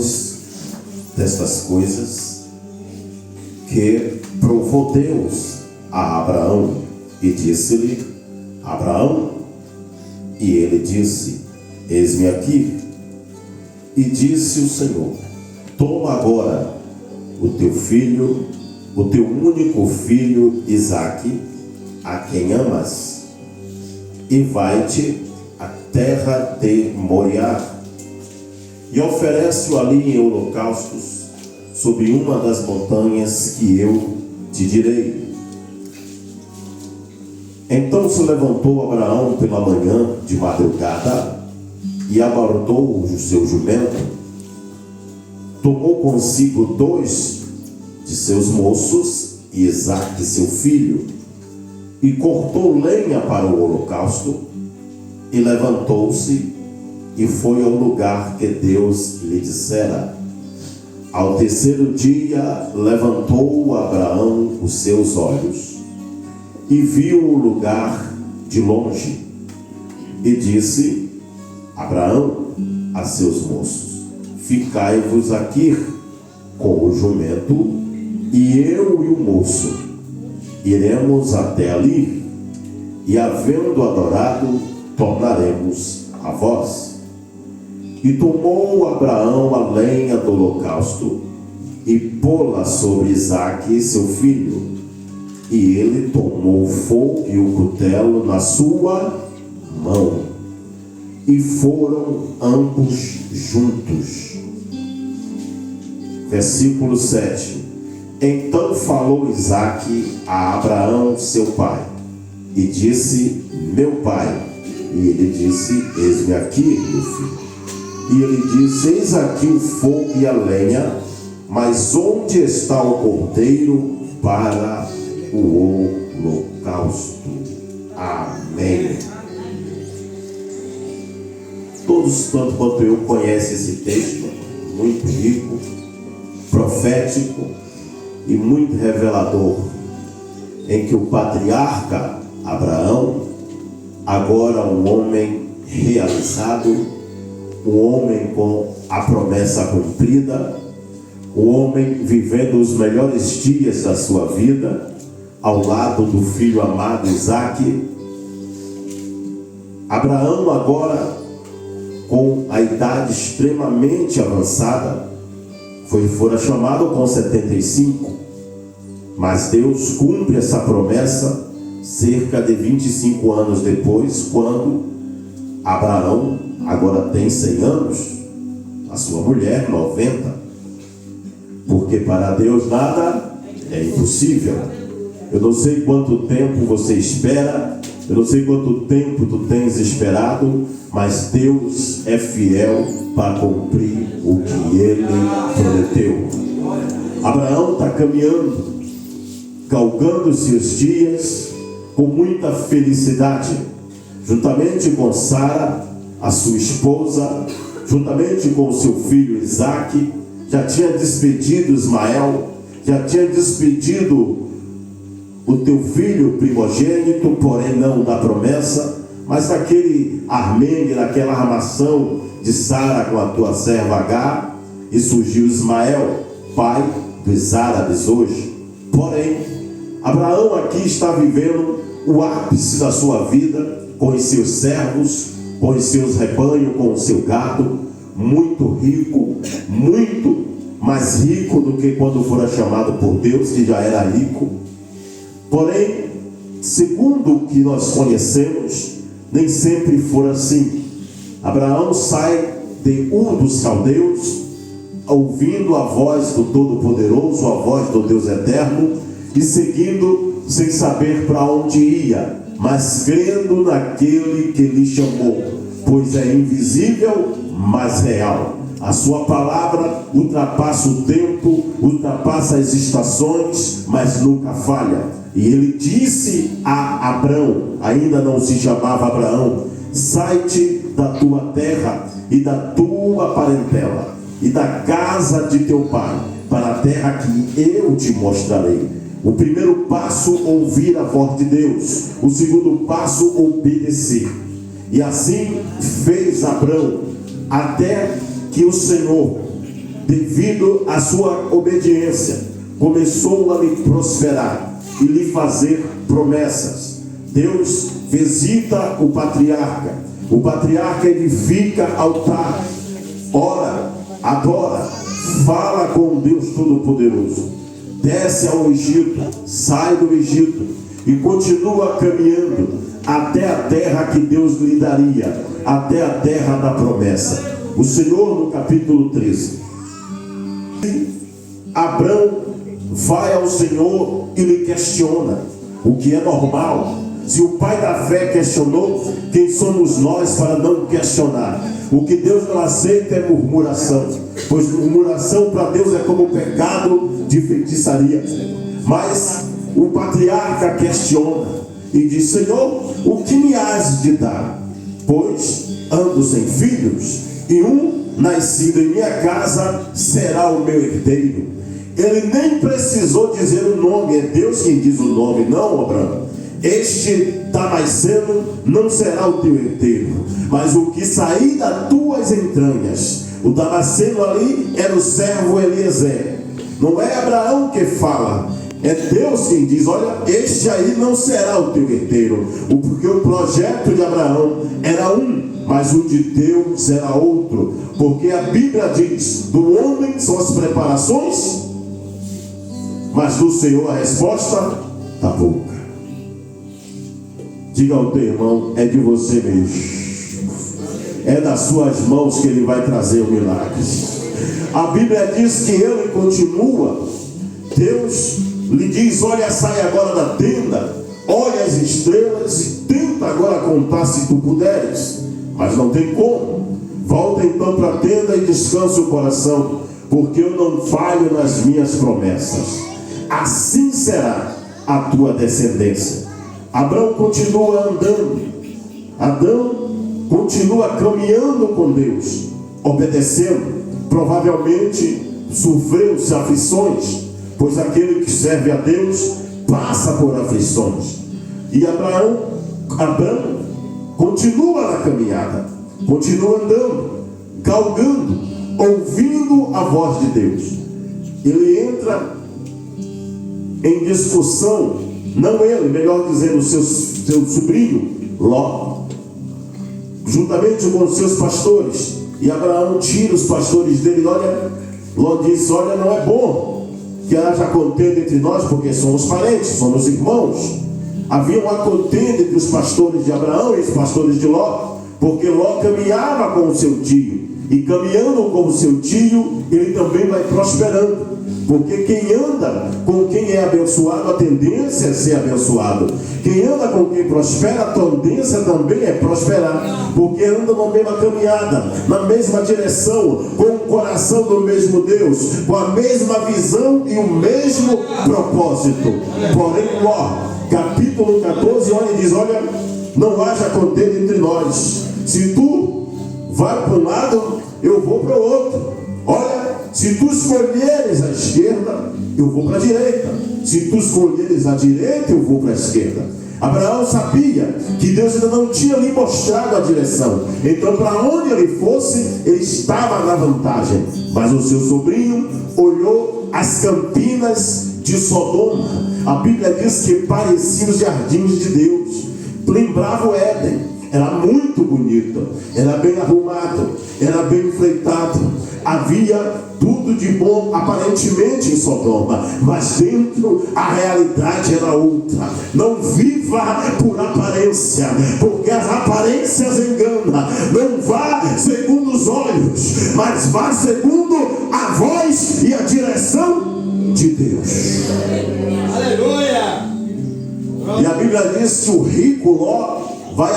depois destas coisas, que provou Deus a Abraão e disse-lhe: Abraão. E ele disse: eis-me aqui. E disse o Senhor: toma agora o teu filho, o teu único filho Isaque, a quem amas, e vai-te à terra de Moriá, e oferece-o ali em holocaustos sobre uma das montanhas que eu te direi. Então se levantou Abraão pela manhã de madrugada e abordou o seu jumento, tomou consigo 2 de seus moços e Isaque seu filho, e cortou lenha para o holocausto, e levantou-se e foi ao lugar que Deus lhe dissera. Ao terceiro dia levantou Abraão os seus olhos e viu o lugar de longe, e disse Abraão a seus moços: ficai-vos aqui com o jumento, e eu e o moço iremos até ali, e havendo adorado, tornaremos a vós. E tomou Abraão a lenha do holocausto e pô-la sobre Isaque seu filho, e ele tomou o fogo e o cutelo na sua mão, e foram ambos juntos. Versículo 7. Então falou Isaque a Abraão seu pai, e disse: meu pai. E ele disse: eis-me aqui, meu filho. E ele disse: eis aqui o fogo e a lenha, mas onde está o cordeiro para o holocausto? Amém. Todos, tanto quanto eu, conhecem esse texto, muito rico, profético e muito revelador, em que o patriarca Abraão, agora um homem realizado, um homem com a promessa cumprida, um homem vivendo os melhores dias da sua vida, ao lado do filho amado Isaque. Abraão agora, com a idade extremamente avançada, fora chamado com 75, mas Deus cumpre essa promessa cerca de 25 anos depois, quando Abraão agora tem 100 anos, a sua mulher 90, porque para Deus nada é impossível. Eu não sei quanto tempo você espera, eu não sei quanto tempo tu tens esperado, mas Deus é fiel para cumprir o que Ele prometeu. Abraão está caminhando, galgando seus dias com muita felicidade, juntamente com Sara, a sua esposa, juntamente com o seu filho Isaque. Já tinha despedido Ismael, já tinha despedido o teu filho primogênito, porém não da promessa, mas daquele armênio, daquela armação de Sara com a tua serva Agar, e surgiu Ismael, pai dos árabes hoje. Porém, Abraão aqui está vivendo o ápice da sua vida, com os seus servos, com os seus rebanhos, com o seu gado, muito rico, muito mais rico do que quando fora chamado por Deus, que já era rico. Porém, segundo o que nós conhecemos, nem sempre for assim. Abraão sai de Ur dos Caldeus, ouvindo a voz do Todo-Poderoso, a voz do Deus Eterno, e seguindo sem saber para onde ia, mas crendo naquele que lhe chamou, pois é invisível, mas real. A sua palavra ultrapassa o tempo, ultrapassa as estações, mas nunca falha. E ele disse a Abrão, ainda não se chamava Abraão: sai-te da tua terra e da tua parentela e da casa de teu pai, para a terra que eu te mostrarei. O primeiro passo, ouvir a voz de Deus. O segundo passo, obedecer. E assim fez Abrão, até que o Senhor devido à sua obediência, começou a lhe prosperar e lhe fazer promessas. Deus visita o patriarca edifica altar, ora, adora, fala com Deus Todo-Poderoso, desce ao Egito, sai do Egito e continua caminhando até a terra que Deus lhe daria, até a terra da promessa. O Senhor, no capítulo 13, Abrão vai ao Senhor e lhe questiona, o que é normal. Se o pai da fé questionou, quem somos nós para não questionar? O que Deus não aceita é murmuração, pois murmuração para Deus é como pecado de feitiçaria. Mas o patriarca questiona e diz: Senhor, o que me has de dar? Pois ando sem filhos, e um nascido em minha casa será o meu herdeiro. Ele nem precisou dizer o nome, é Deus quem diz o nome, não, Abraão. Este está nascendo, não será o teu herdeiro, mas o que sair das tuas entranhas. O que está nascendo ali era o servo Eliezer. Não é Abraão que fala, é Deus quem diz: olha, este aí não será o teu herdeiro, porque o projeto de Abraão era um, mas o de Deus era outro. Porque a Bíblia diz: do homem são as preparações, mas do Senhor a resposta está pouca. Diga ao teu irmão: é de você mesmo, é das suas mãos que Ele vai trazer o milagre. A Bíblia diz que Ele continua. Deus lhe diz: olha, sai agora da tenda, olha as estrelas e tenta agora contar se tu puderes. Mas não tem como. Volta então para a tenda e descansa o coração, porque eu não falho nas minhas promessas. Assim será a tua descendência. Abraão continua andando, Adão continua caminhando com Deus, obedecendo. Provavelmente sofreu-se aflições, pois aquele que serve a Deus passa por aflições. E Abraão continua na caminhada, continua andando, galgando, ouvindo a voz de Deus. Ele entra em discussão, não ele, melhor dizendo, seu sobrinho Ló, juntamente com os seus pastores. E Abraão tira os pastores dele. Olha, Ló diz: olha, não é bom que haja contenda entre nós, porque somos parentes, somos irmãos. Havia uma contenda entre os pastores de Abraão e os pastores de Ló, porque Ló caminhava com o seu tio, e caminhando com o seu tio, ele também vai prosperando. Porque quem anda com quem é abençoado, a tendência é ser abençoado. Quem anda com quem prospera, a tendência também é prosperar. Porque anda na mesma caminhada, na mesma direção, com o coração do mesmo Deus, com a mesma visão e o mesmo propósito. Porém, Ló, capítulo 14, olha e diz: olha, não haja contenda entre nós. Se tu vai para um lado, eu vou para o outro. Olha, se tu escolheres a esquerda, eu vou para a direita. Se tu escolheres a direita, eu vou para a esquerda. Abraão sabia que Deus ainda não tinha lhe mostrado a direção. Então, para onde ele fosse, ele estava na vantagem. Mas o seu sobrinho olhou as campinas de Sodoma. A Bíblia diz que pareciam os jardins de Deus. Lembrava o Éden. Era muito bonito, era bem arrumado, era bem enfeitado. Havia tudo de bom aparentemente em Sodoma, mas dentro a realidade era outra. Não viva por aparência, porque as aparências enganam. Não vá segundo os olhos, mas vá segundo a voz e a direção de Deus. Aleluia! E a Bíblia diz que o rico Ló vai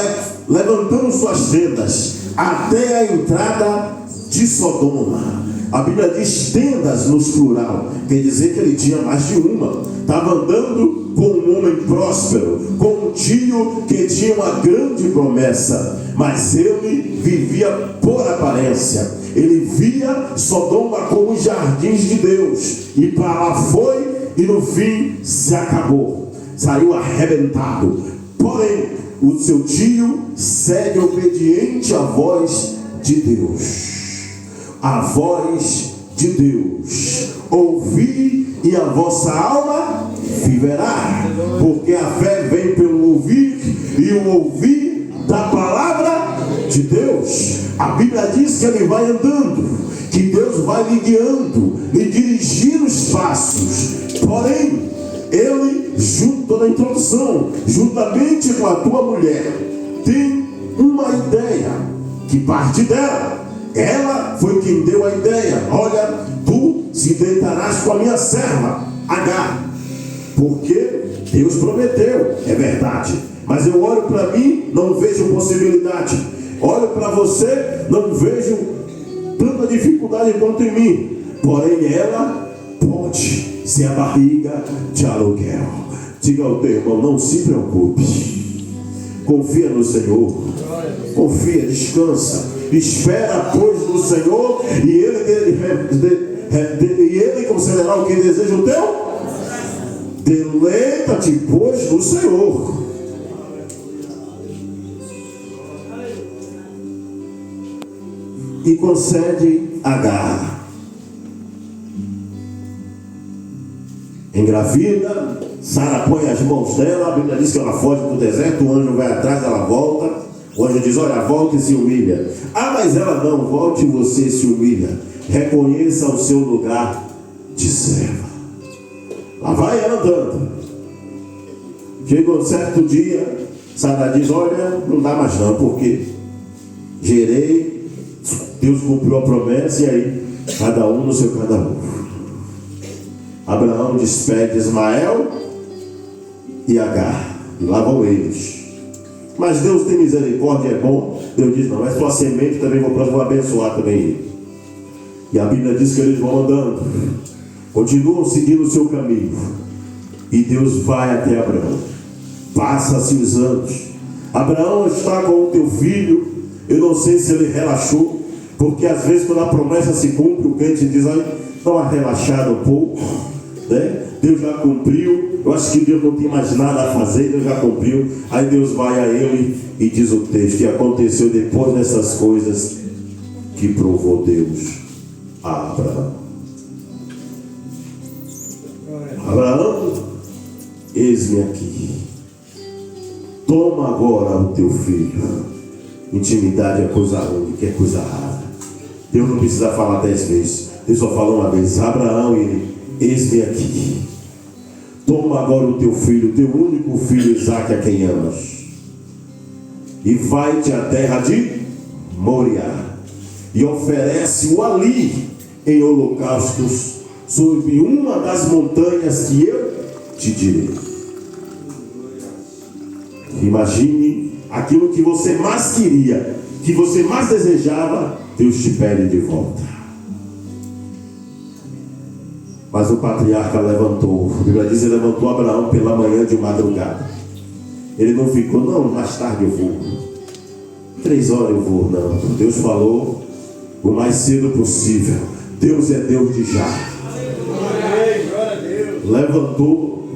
levantando suas tendas até a entrada de Sodoma. A Bíblia diz tendas no plural, quer dizer que ele tinha mais de uma. Estava andando com um homem próspero, com um tio que tinha uma grande promessa, mas ele vivia por aparência. Ele via Sodoma como os jardins de Deus, e para lá foi, e no fim se acabou, saiu arrebentado. Porém, o seu tio segue obediente à voz de Deus, a voz de Deus. Ouvi e a vossa alma viverá. Porque a fé vem pelo ouvir e o ouvir da palavra de Deus. A Bíblia diz que ele vai andando, que Deus vai lhe guiando, lhe dirigindo os passos. Porém, ele, junto na introdução, juntamente com a tua mulher, tem uma ideia que parte dela. Ela foi quem deu a ideia. Olha, tu se deitarás com a minha serva Agar. Porque Deus prometeu, é verdade. Mas eu olho para mim, não vejo possibilidade. Olho para você, não vejo tanta dificuldade quanto em mim. Porém, ela pode ser a barriga de aluguel. Diga ao teu irmão, não se preocupe. Confia no Senhor. Confia, descansa. Espera, pois, no Senhor, e Ele concederá o que deseja o teu. Deleita-te, pois, no Senhor. E concede Agar. Engravida, Sara põe as mãos dela, a Bíblia diz que ela foge para o deserto, o anjo vai atrás, ela volta. O anjo diz, olha, volta e se humilha. Ah, mas ela não, volte você e se humilha. Reconheça o seu lugar de serva. Lá vai ela andando. Chegou um certo dia, Sara diz, olha, não dá mais não, porque gerei, Deus cumpriu a promessa, e aí, cada um no seu cada um. Abraão despede Ismael e Agar, e lá vão eles. Mas Deus tem misericórdia, é bom. Deus diz, não, é sua semente, também vou abençoar também ele. E a Bíblia diz que eles vão andando, continuam seguindo o seu caminho, e Deus vai até Abraão. Passa-se os anos, Abraão está com o teu filho. Eu não sei se ele relaxou, porque às vezes quando a promessa se cumpre, o crente diz, olha, dá uma relaxada um pouco, né? Deus já cumpriu, eu acho que Deus não tem mais nada a fazer, Deus já cumpriu. Aí Deus vai a ele e diz o texto que aconteceu depois dessas coisas, que provou Deus a Abraão. Abraão, eis-me aqui, toma agora o teu filho. Intimidade é coisa única, é coisa rara. Deus não precisa falar 10 vezes, Deus só fala uma vez. Abraão, ele, eis-me aqui, toma agora o teu filho, teu único filho Isaque, a quem amas, e vai-te à terra de Moriá, e oferece-o ali em holocaustos sobre uma das montanhas que eu te direi. Imagine aquilo que você mais queria, que você mais desejava, Deus te pede de volta. Mas o patriarca levantou, a Bíblia diz, ele levantou Abraão pela manhã de madrugada. Ele não ficou, não, mais tarde eu vou, 3 horas eu vou, não. Deus falou o mais cedo possível. Deus é Deus de já. Levantou,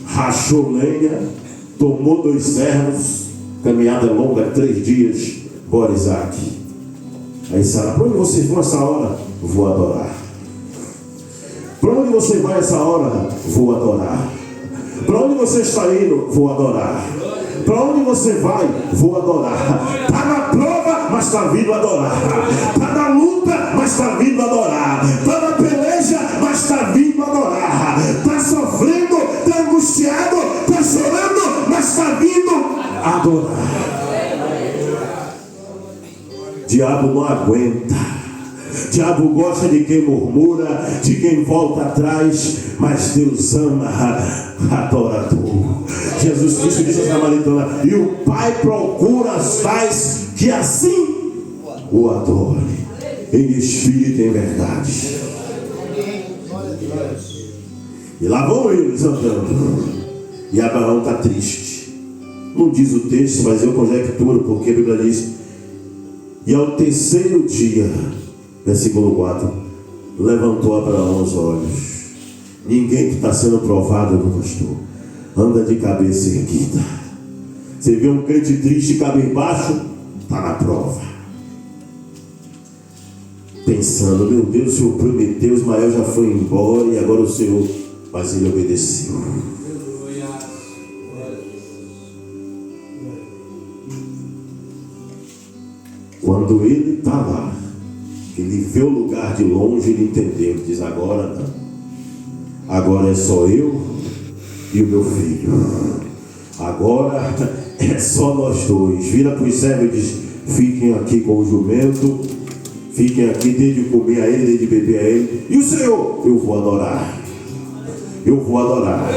rachou lenha, tomou 2 servos, caminhada longa, 3 dias, bora Isaque. Aí Sara, para onde vocês vão essa hora? Vou adorar. Para onde você vai essa hora? Vou adorar. Para onde você está indo? Vou adorar. Para onde você vai? Vou adorar. Está na prova, mas está vindo adorar. Está na luta, mas está vindo adorar. Está na peleja, mas está vindo adorar. Está sofrendo, está angustiado, está chorando, mas está vindo adorar. Diabo não aguenta. Diabo gosta de quem murmura, de quem volta atrás, mas Deus ama adorador. Jesus Cristo disse a Samaritana, e o Pai procura as tais que assim o adorem, em espírito e em verdade. E lá vão eles andando, e Abraão está triste. Não diz o texto, mas eu conjecturo, porque a Bíblia diz, e ao 3º dia, versículo 4, levantou Abraão os olhos. Ninguém que está sendo provado no pastor anda de cabeça erguida. Você vê um crente triste, cabisbaixo, está na prova. pensando: meu Deus, o Senhor prometeu, Ismael já foi embora e agora o Senhor... Mas ele obedeceu. Quando ele está lá, ele vê o lugar de longe, ele entendeu, diz: agora não, agora é só eu e o meu filho, agora é só nós dois. Vira para os servos e diz: fiquem aqui com o jumento, fiquem aqui, dê de comer a ele, dê de beber a ele, e o Senhor, eu vou adorar, eu vou adorar.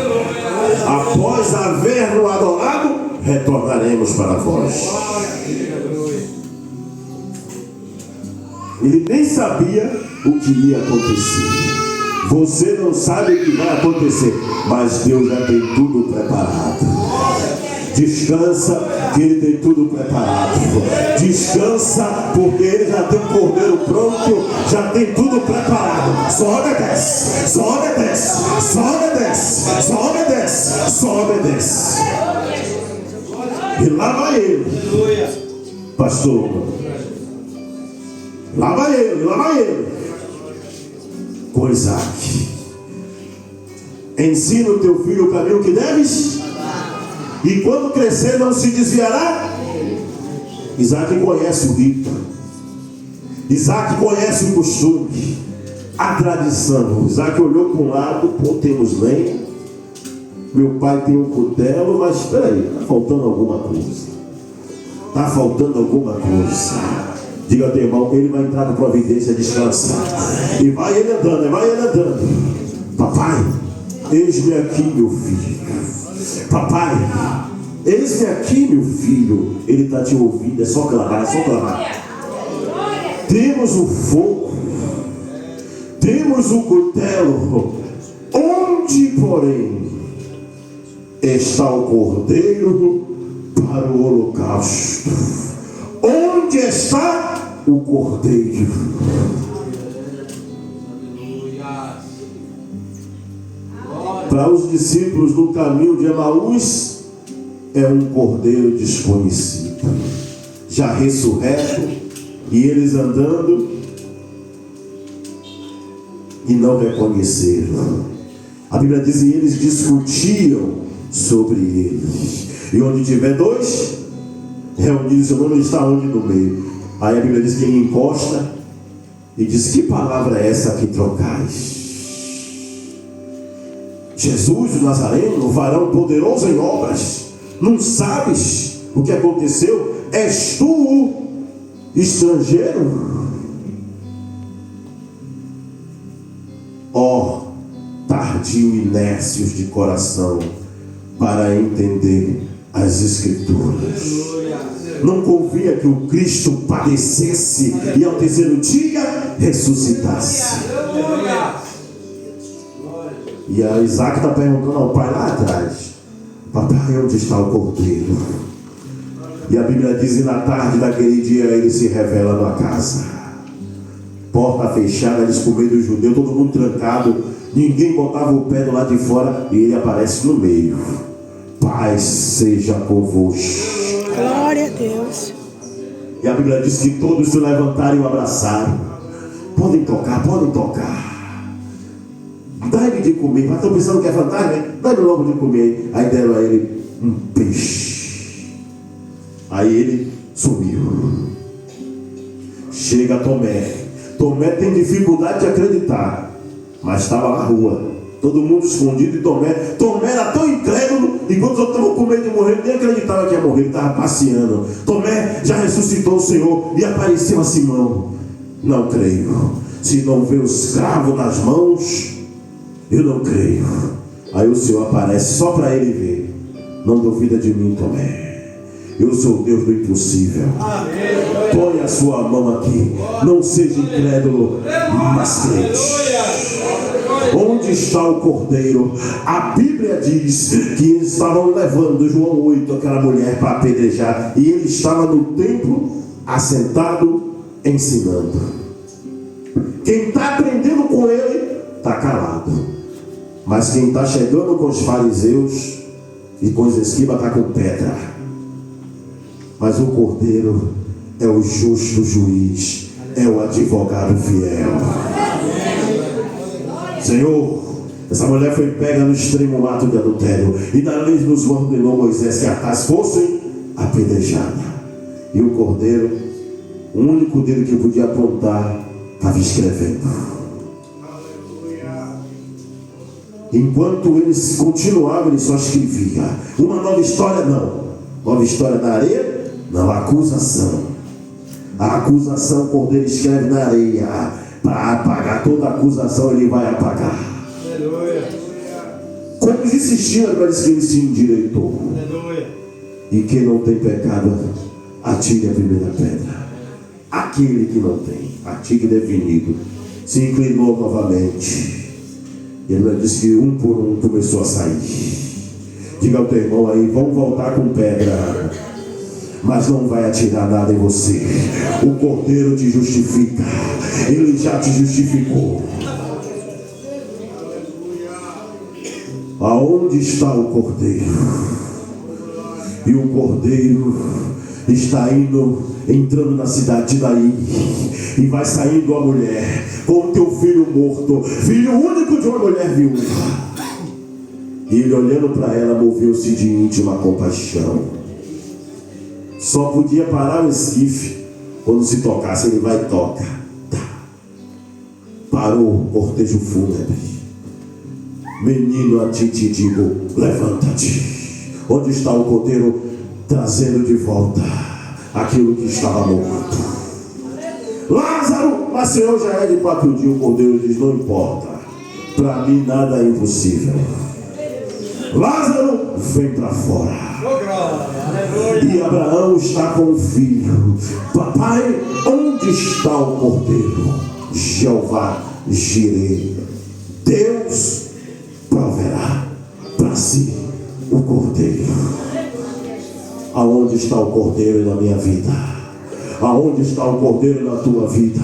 Após haver no adorado, retornaremos para vós. Ele nem sabia o que ia acontecer. Você não sabe o que vai acontecer, mas Deus já tem tudo preparado. Descansa, que Ele tem tudo preparado. Descansa, porque Ele já tem o cordeiro pronto, já tem tudo preparado. Só obedece, só obedece, só obedece, só obedece, só obedece. E lá vai ele, pastor. Lá vai ele, com Isaac. Ensina o teu filho o caminho que deves, e quando crescer não se desviará. Isaac conhece o rito, Isaac conhece o costume, a tradição. Isaac olhou para um lado: pô, temos lenha, meu pai tem um cutelo, mas espera aí, está faltando alguma coisa. Está faltando alguma coisa. Diga ao teu irmão: ele vai entrar com providência, descansa. E vai ele andando, vai ele andando. Papai, eis-me aqui, meu filho. Papai, eis-me aqui, meu filho. Ele está te ouvindo, é só clamar, é só clamar. Temos o fogo, temos o cutelo. Onde, porém, está o cordeiro para o holocausto? Onde está o cordeiro? Para os discípulos no caminho de Emaús, é um cordeiro desconhecido, já ressurreto, e eles andando e não reconheceram. A Bíblia diz: e eles discutiam sobre eles. E onde tiver dois reunidos, o nome está onde? No meio. Aí a Bíblia diz que ele encosta e diz: que palavra é essa que trocais? Jesus, o Nazareno, o varão poderoso em obras, não sabes o que aconteceu? És tu estrangeiro? Ó, tardio e nécios de coração para entender as Escrituras. Não convia que o Cristo padecesse e ao terceiro dia ressuscitasse. E a Isaac está perguntando ao pai lá atrás: papai, onde está o cordeiro? E a Bíblia diz: e na tarde daquele dia ele se revela na casa, porta fechada, eles com medo do judeu, todo mundo trancado, ninguém botava o pé do lado de fora, e ele aparece no meio. Paz seja convosco. Glória a Deus. E a Bíblia diz que todos se levantaram e o abraçaram. Podem tocar, podem tocar. Dá-me de comer. Mas estão pensando que é fantasma, né? Dá-me logo de comer. Aí deram a ele um peixe. Aí ele sumiu. Chega Tomé. Tomé tem dificuldade de acreditar, mas estava na rua, todo mundo escondido. E Tomé era tão incrédulo, enquanto os outros estavam com medo de morrer, nem acreditava que ia morrer, ele estava passeando. Tomé já ressuscitou o Senhor e apareceu a Simão. Não creio, se não vê os cravos nas mãos, eu não creio. Aí o Senhor aparece só para ele ver. Não duvida de mim, Tomé, eu sou o Deus do impossível. Põe a sua mão aqui. Não seja incrédulo, mas crente. Onde está o cordeiro? A Bíblia diz que eles estavam levando, João 8, aquela mulher para apedrejar, e ele estava no templo, assentado, ensinando. Quem está aprendendo com ele está calado, mas quem está chegando com os fariseus e com os escribas está com pedra. Mas o cordeiro é o justo juiz é o advogado fiel. Senhor, essa mulher foi pega no extremo ato de adultério, e da lei nos ordenou Moisés que atrás fossem apedrejadas. E o cordeiro, o único dele que podia apontar, estava escrevendo. Enquanto eles continuavam, ele só escrevia. Uma nova história, não. Nova história na areia? Não, acusação. A acusação, o cordeiro escreve na areia. Para apagar toda a acusação, ele vai apagar. Aleluia. Como existia para eles que eles se endireitou. Aleluia. E quem não tem pecado, atire a primeira pedra. Aquele que não tem, artigo definido, se inclinou novamente. E ele disse que um por um começou a sair. Diga ao teu irmão aí, vamos voltar com pedra, mas não vai atirar nada em você. O cordeiro te justifica. Ele já te justificou. Aonde está o cordeiro? E o cordeiro está entrando na cidade daí, e vai saindo a mulher com o teu filho morto, filho único de uma mulher viúva. E ele, olhando para ela, moveu-se de íntima compaixão. Só podia parar o esquife quando se tocasse. Ele vai e toca. Parou o cortejo fúnebre. Menino, a ti te digo, levanta-te. Onde está o cordeiro, trazendo de volta aquilo que estava morto? Lázaro, mas Senhor, já é de 4 dias. O cordeiro diz, não importa, para mim nada é impossível. Lázaro, vem para fora. E Abraão está com o filho. Papai, onde está o cordeiro? Jeová Jireh, Deus proverá para si o cordeiro. Aonde está o cordeiro na minha vida? Aonde está o cordeiro na tua vida?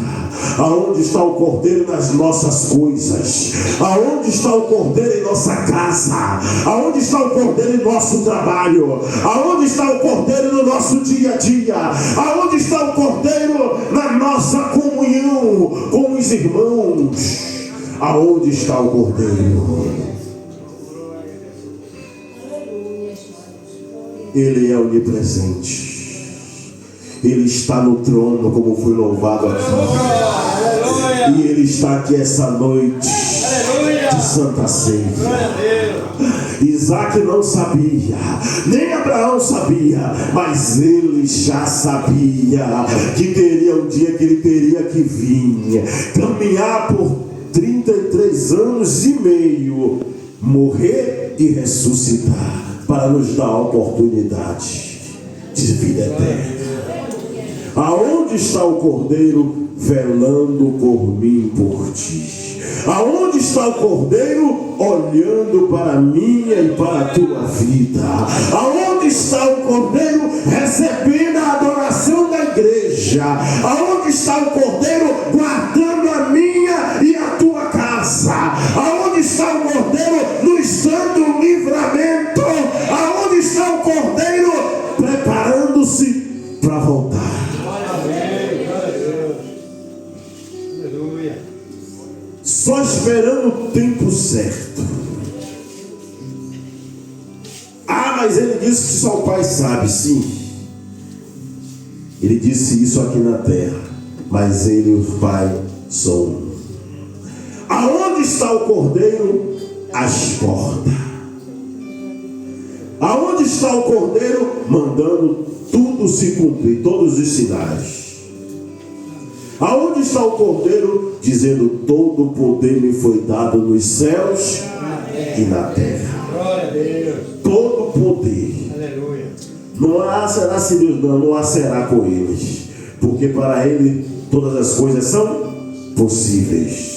Aonde está o cordeiro nas nossas coisas? Aonde está o cordeiro em nossa casa? Aonde está o cordeiro em nosso trabalho? Aonde está o cordeiro no nosso dia a dia? Aonde está o cordeiro na nossa comunhão com os irmãos? Aonde está o cordeiro? Ele é onipresente. Ele está no trono, como foi louvado aqui. E Ele está aqui essa noite de Santa Ceia. Isaac não sabia, nem Abraão sabia, mas ele já sabia que teria um dia que ele teria que vir, caminhar por 33 anos e meio, morrer e ressuscitar, para nos dar a oportunidade de vida eterna. Aonde está o cordeiro velando por mim e por ti? Aonde está o cordeiro olhando para a minha e para a tua vida? Aonde está o cordeiro recebendo a adoração da igreja? Aonde está o cordeiro guardando a minha e a tua casa? Aonde está o cordeiro nos dando livramento? Aonde está o cordeiro preparando-se para voltar? Só esperando o tempo certo. Ah, mas ele disse que só o Pai sabe. Sim, ele disse isso aqui na terra, mas ele e o Pai são um. Aonde está o cordeiro? Às portas. Aonde está o cordeiro? Mandando tudo se cumprir, todos os sinais. Aonde está o cordeiro? Dizendo, todo o poder me foi dado nos céus e na terra. Glória a Deus. Todo o poder. Aleluia. Não há será se Deus não há será com eles, porque para ele todas as coisas são possíveis.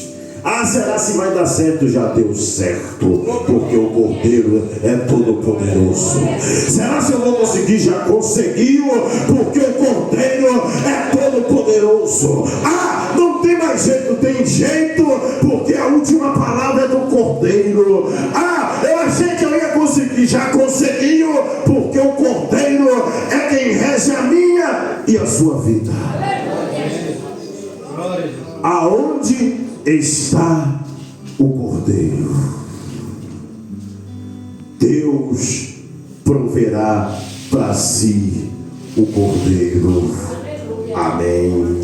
Ah, será se vai dar certo? Já deu certo, porque o cordeiro é todo poderoso. Será se eu vou conseguir? Já conseguiu, porque o cordeiro é todo poderoso. Ah, não tem mais jeito, tem jeito, porque a última palavra é do cordeiro. Ah, eu achei que eu ia conseguir, já conseguiu, porque o cordeiro é quem rege a minha e a sua vida. aonde está o Cordeiro? Deus proverá para si o Cordeiro. Amém.